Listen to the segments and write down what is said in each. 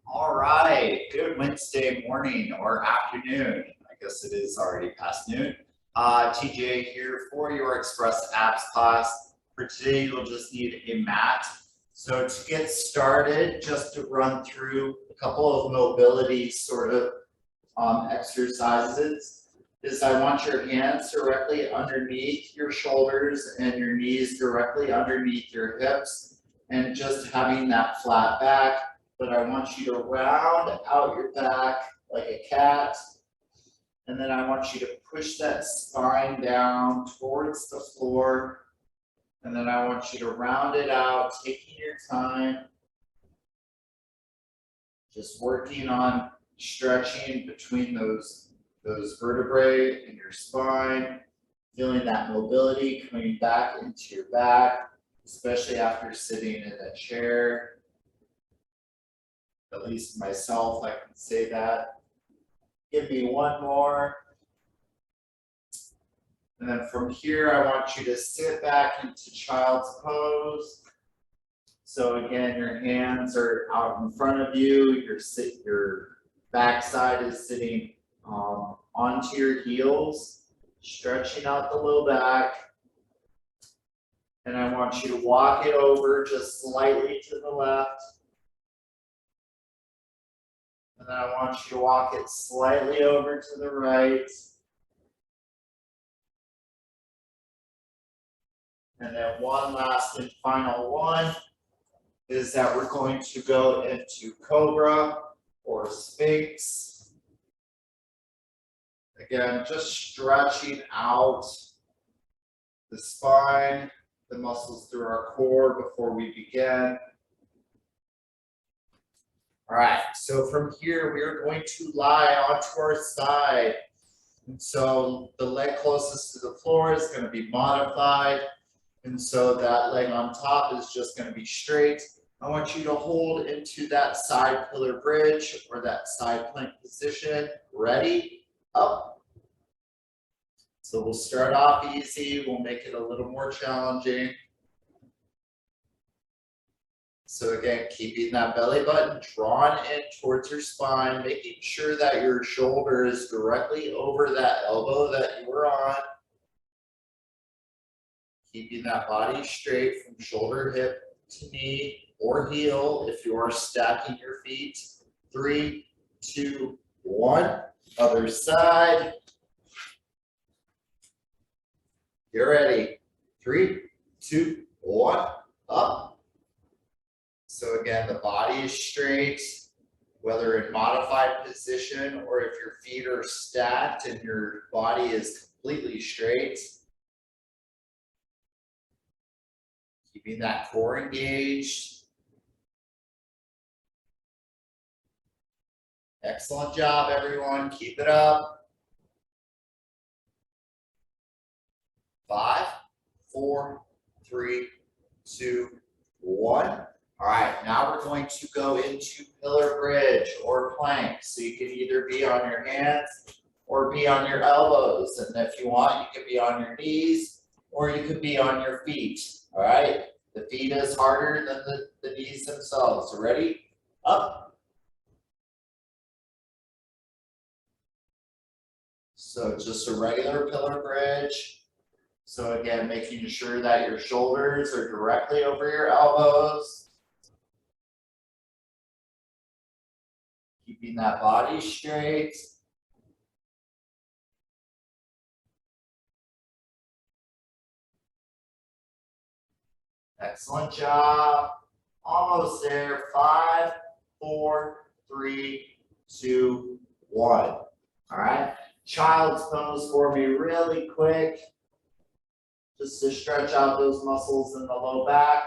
All right, good Wednesday morning or afternoon. I guess it is already past noon. TJ here for your Express Apps class. For today, you'll just need a mat. So to get started, just to run through a couple of mobility sort of exercises, is I want your hands directly underneath your shoulders and your knees directly underneath your hips, and just having that flat back. But I want you to round out your back like a cat. And then I want you to push that spine down towards the floor. And then I want you to round it out, taking your time. Just working on stretching between those vertebrae in your spine. Feeling that mobility coming back into your back, especially after sitting in a chair. At least myself, I can say that. Give me one more. And then from here, I want you to sit back into child's pose. So again, your hands are out in front of you. Your backside is sitting onto your heels, stretching out the low back. And I want you to walk it over just slightly to the left. And then I want you to walk it slightly over to the right. And then one last and final one is that we're going to go into Cobra or Sphinx. Again, just stretching out the spine, the muscles through our core before we begin. All right, so from here, we are going to lie onto our side. And so the leg closest to the floor is going to be modified. And so that leg on top is just going to be straight. I want you to hold into that side pillar bridge or that side plank position. Ready? Up. So we'll start off easy. We'll make it a little more challenging. So again, keeping that belly button drawn in towards your spine, making sure that your shoulder is directly over that elbow that you were on. Keeping that body straight from shoulder, hip to knee or heel if you are stacking your feet. 3, 2, 1. Other side. Get ready. 3, 2, 1. Up. So again, the body is straight, whether in modified position or if your feet are stacked and your body is completely straight. Keeping that core engaged. Excellent job, everyone. Keep it up. 5, 4, 3, 2, 1. All right, now we're going to go into pillar bridge or plank. So you can either be on your hands or be on your elbows. And if you want, you could be on your knees or you could be on your feet. All right, the feet is harder than the knees themselves. So ready? Up. So just a regular pillar bridge. So again, making sure that your shoulders are directly over your elbows. Keeping that body straight. Excellent job. Almost there. 5, 4, 3, 2, 1. All right. Child's pose for me really quick. Just to stretch out those muscles in the low back.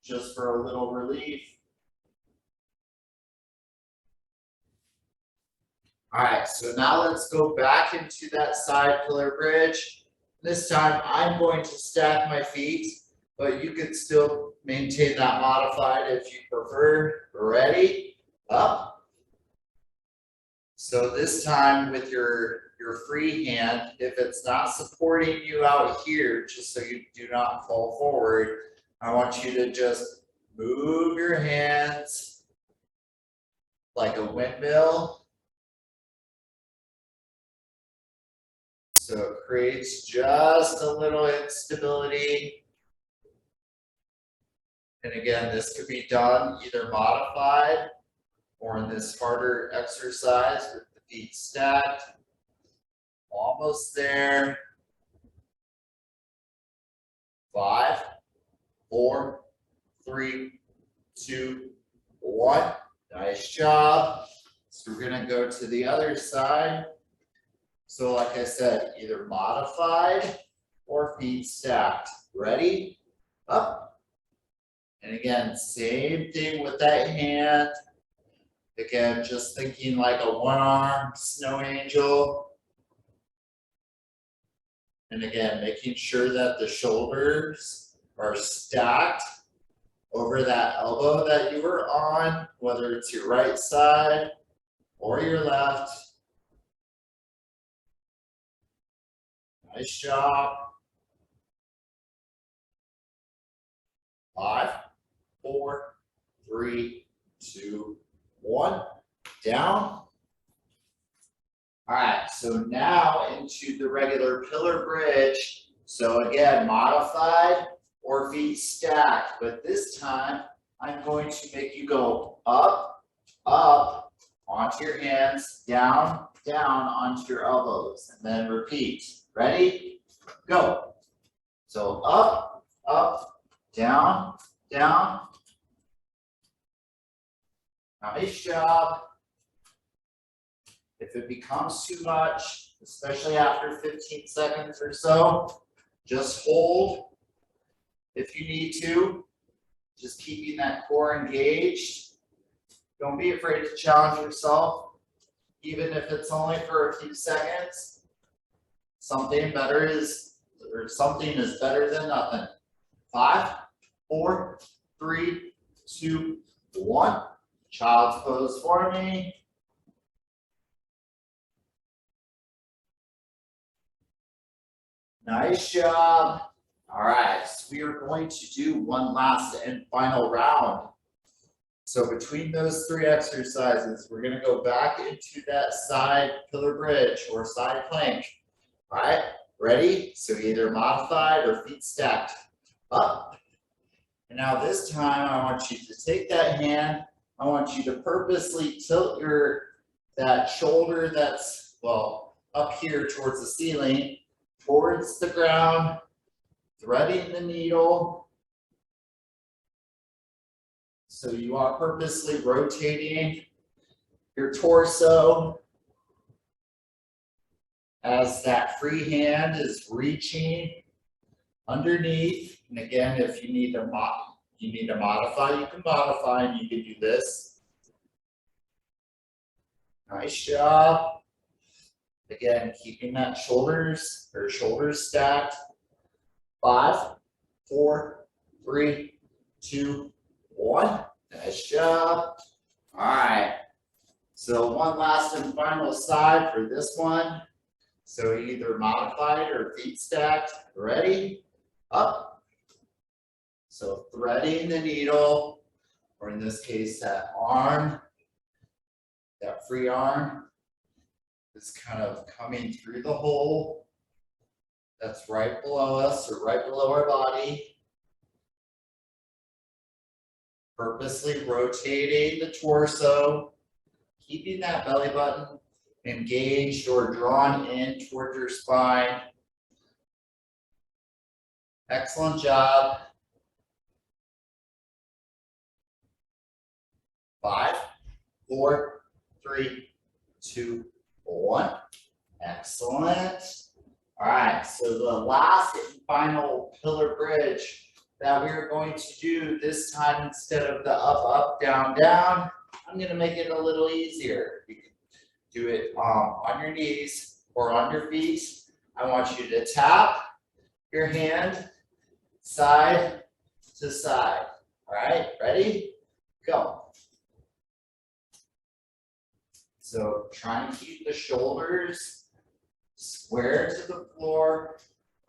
Just for a little relief. All right, so now let's go back into that side pillar bridge. This time I'm going to stack my feet, but you could still maintain that modified if you prefer. Ready? Up. So this time with your free hand, if it's not supporting you out here, just so you do not fall forward, I want you to just move your hands like a windmill. So it creates just a little instability. And again, this could be done either modified or in this harder exercise with the feet stacked. Almost there. 5, 4, 3, 2, 1. Nice job. So we're going to go to the other side. So like I said, either modified or feet stacked. Ready? Up. And again, same thing with that hand. Again, just thinking like a one-arm snow angel. And again, making sure that the shoulders are stacked over that elbow that you were on, whether it's your right side or your left. Nice job. 5, 4, 3, 2, 1. Down. All right, so now into the regular pillar bridge. So again, modified or feet stacked, but this time I'm going to make you go up, up, onto your hands, down, down, onto your elbows, and then repeat. Ready? Go. So up, up, down, down. Nice job. If it becomes too much, especially after 15 seconds or so, just hold if you need to. Just keeping that core engaged. Don't be afraid to challenge yourself, even if it's only for a few seconds. Something is better than nothing. 5, 4, 3, 2, 1. Child's pose for me. Nice job. All right, so we are going to do one last and final round. So between those 3 exercises, we're going to go back into that side pillar bridge or side plank. All right, ready? So either modified or feet stacked. Up. And now this time I want you to take that hand. I want you to purposely tilt that shoulder that's, well, up here towards the ceiling, towards the ground, threading the needle. So you are purposely rotating your torso as that free hand is reaching underneath. And again, if you need to modify, you can modify and you can do this. Nice job. Again, keeping that shoulders stacked. 5, 4, 3, 2, 1. Nice job. All right. So one last and final side for this one. So either modified or feet stacked. Ready? Up. So threading the needle, or in this case, that arm, that free arm is kind of coming through the hole that's right below us or right below our body. Purposely rotating the torso, keeping that belly button engaged or drawn in towards your spine. Excellent job. 5, 4, 3, 2, 1. Excellent. All right, so the last and final pillar bridge that we are going to do this time, instead of the up, up, down, down, I'm going to make it a little easier. You can do it on your knees or on your feet. I want you to tap your hand side to side. All right, ready? Go. So try and keep the shoulders square to the floor.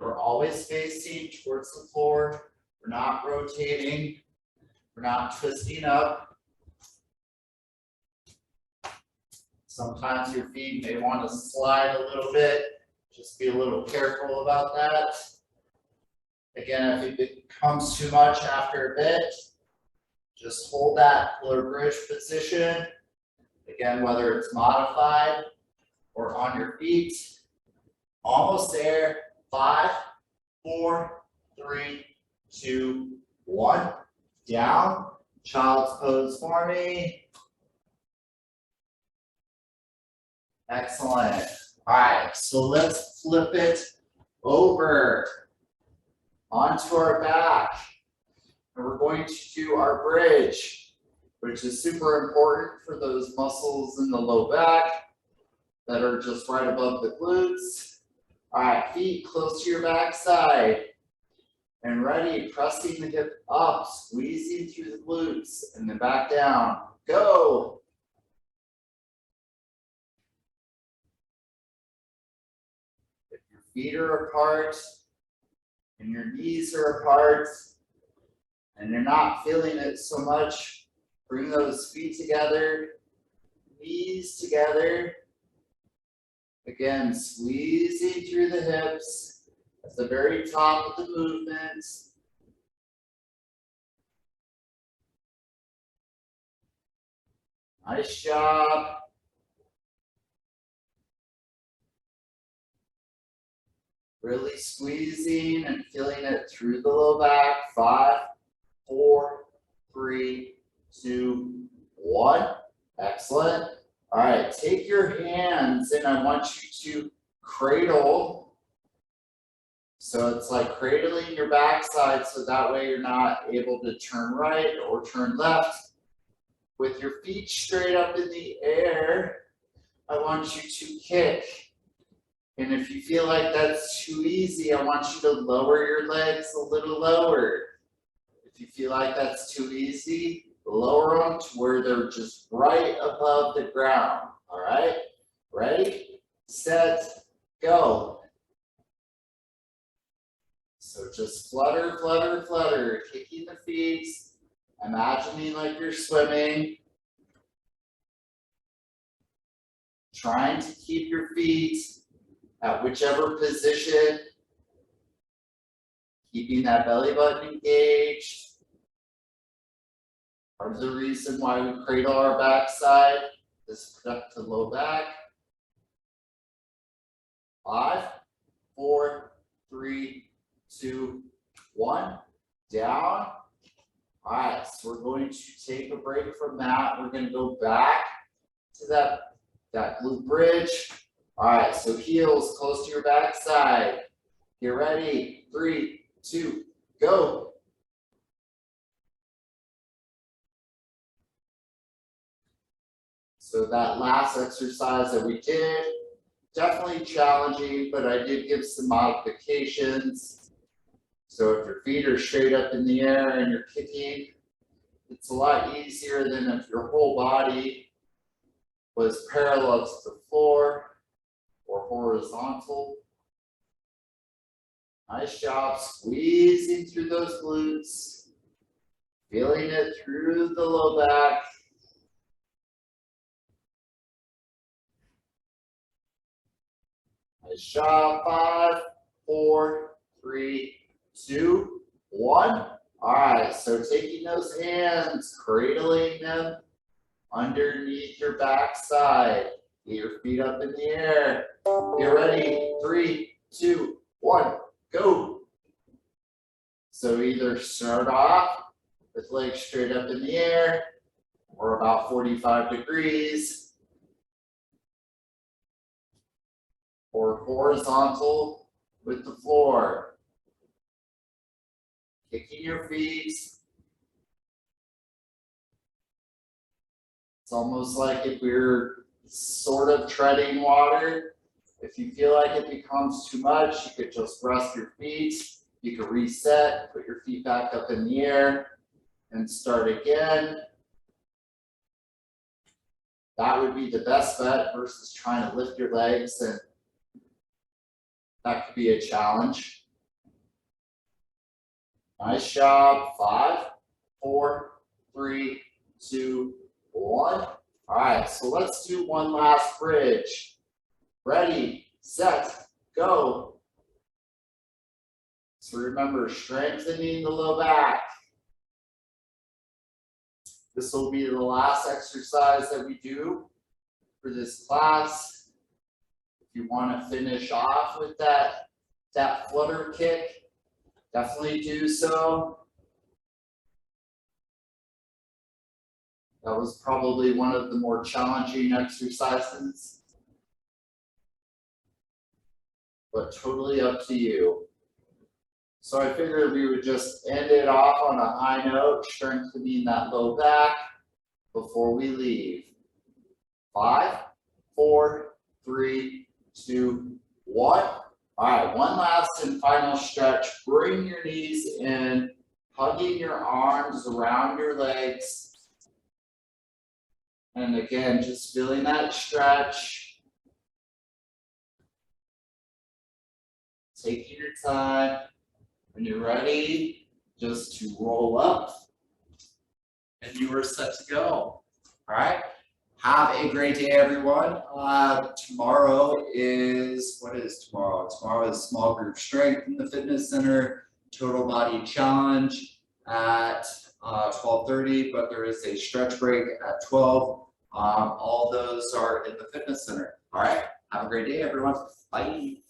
We're always facing towards the floor. We're not rotating. We're not twisting up. Sometimes your feet may want to slide a little bit. Just be a little careful about that. Again, if it becomes too much after a bit, just hold that floor bridge position. Again, whether it's modified or on your feet. Almost there. 5, 4, 3, 2, 1. Down. Child's pose for me. Excellent. All right, so let's flip it over onto our back. And we're going to do our bridge, which is super important for those muscles in the low back that are just right above the glutes. All right, feet close to your backside. And ready, pressing the hip up, squeezing through the glutes, and then back down. Go. If your feet are apart and your knees are apart and you're not feeling it so much, bring those feet together, knees together. Again, squeezing through the hips at the very top of the movement. Nice job. Really squeezing and feeling it through the low back. 5, 4, 3, 2, 1. Excellent. All right, take your hands and I want you to cradle. So it's like cradling your backside so that way you're not able to turn right or turn left. With your feet straight up in the air, I want you to kick. And if you feel like that's too easy, I want you to lower your legs a little lower. If you feel like that's too easy, lower them to where they're just right above the ground. All right? Ready, set, go. So just flutter, flutter, flutter, kicking the feet, imagining like you're swimming. Trying to keep your feet at whichever position, keeping that belly button engaged. Part of the reason why we cradle our backside is protect the low back. 5, 4, 3, 2, 1. Down. All right, so we're going to take a break from that. We're going to go back to that glute bridge. All right, so heels close to your backside. Get ready. 3, 2, go. So that last exercise that we did, definitely challenging, but I did give some modifications. So if your feet are straight up in the air and you're kicking, it's a lot easier than if your whole body was parallel to the floor or horizontal. Nice job squeezing through those glutes, feeling it through the low back. Nice job. 5, 4, 3, 2, 1. All right, so taking those hands, cradling them underneath your backside. Get your feet up in the air. Get ready. 3, 2, 1, go. So either start off with legs straight up in the air or about 45 degrees, or horizontal with the floor. Kicking your feet. It's almost like if we're sort of treading water. If you feel like it becomes too much, you could just rest your feet. You could reset, put your feet back up in the air, and start again. That would be the best bet versus trying to lift your legs, and that could be a challenge. Nice job. 5, 4, 3, 2, 1. All right, so let's do one last bridge. Ready, set, go. So remember, strengthening the low back. This will be the last exercise that we do for this class. If you want to finish off with that flutter kick, definitely do so. That was probably one of the more challenging exercises, but totally up to you. So I figured we would just end it off on a high note, strengthening that low back before we leave. 5, 4, 3, 2, 1. All right, one last and final stretch. Bring your knees in, hugging your arms around your legs. And again, just feeling that stretch. Taking your time. When you're ready, just to roll up. And you are set to go. All right. Have a great day, everyone. Tomorrow is, what is tomorrow? Tomorrow is small group strength in the fitness center, total body challenge at 12:30, but there is a stretch break at 12. All those are in the fitness center. All right. Have a great day, everyone. Bye.